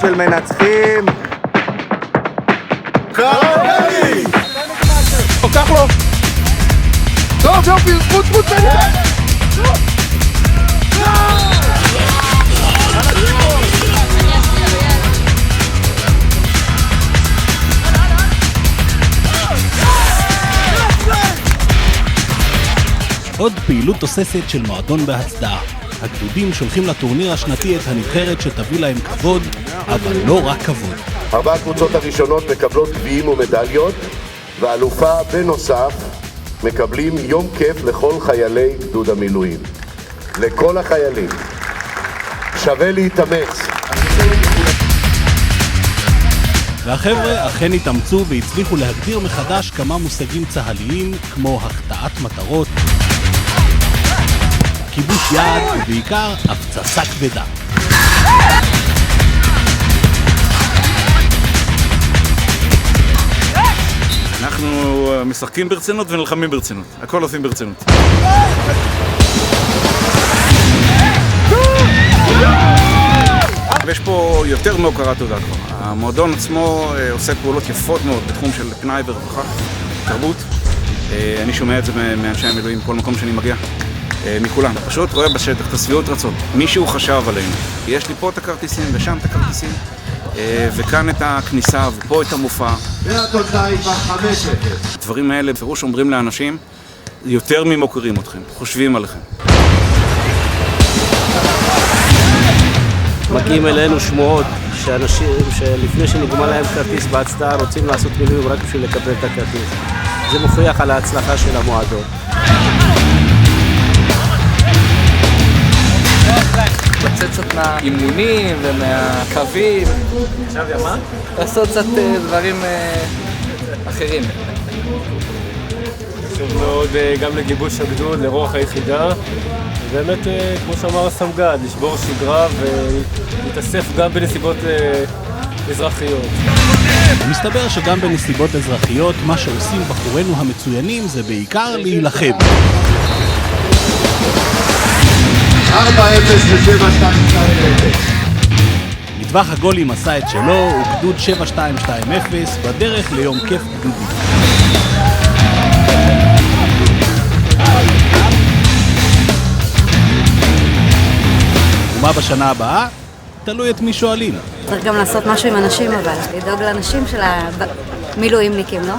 של מנצחים. קרלי! קח לו! טוב, יופי, חוץ, עוד פעילות תוססת של מועדון בהצדעה. הגדודים שולחים לטורניר השנתי את הנבחרת שתביא להם כבוד, אבל לא רק כבוד. 4 הקבוצות הראשונות מקבלות גביעים ומדליות, והאלופה בנוסף מקבלים יום כיף לכל חיילי גדוד המילואים. לכל החיילים. שווה להתאמץ. והחבר'ה אכן התאמצו והצליחו להגדיר מחדש כמה מושגים צהליים כמו החטאת מטרות, כיבוש יעד ובעיקר הפצצה כבדה. אנחנו משחקים ברצינות ונלחמים ברצינות. הכל עושים ברצינות. ויש פה יותר מהוקרת תודה כבר. המועדון עצמו עושה פעולות יפות מאוד בתחום של פנאי ורווחה, תרבות. אני שומע את זה מאנשי המילואים בכל מקום שאני מגיע. מכולם. פשוט רואה בשטח את הסביעות רצון. מישהו חשב עלינו. יש לי פה את הכרטיסים ושם את הכרטיסים, וכאן את הכניסה ופה את המופע. והתוצאה היא כבר 5-0. הדברים האלה בפירוש אומרים לאנשים יותר ממוכרים אתכם, חושבים עליכם. מגיעים אלינו שמועות שאנשים שלפני שנגמר להם כרטיס בהצדעה רוצים לעשות מילואים רק בשביל לקבל את הכרטיס. זה מוכיח על ההצלחה של המועדון. לצאת קצת מהאימונים ומהקווים. עכשיו ימה? לעשות קצת דברים אחרים. חשוב מאוד גם לגיבוש הגדוד, לרוח היחידה. ובאמת, כמו שאמר הסמג"ד, לשבור שגרה ולהתאסף גם בנסיבות אזרחיות. מסתבר שגם בנסיבות אזרחיות מה שעושים בחורינו המצוינים זה בעיקר להילחם. 4-0 ו-7-2-2-0. מטווח הגולים עשה את שלו, וגדוד 7220 בדרך ליום כיף גדודי. ומה בשנה הבאה? תלוי את מי שואלים. צריך גם לעשות משהו עם אנשים, אבל לדאוג לאנשים של המילואימניקים, לא?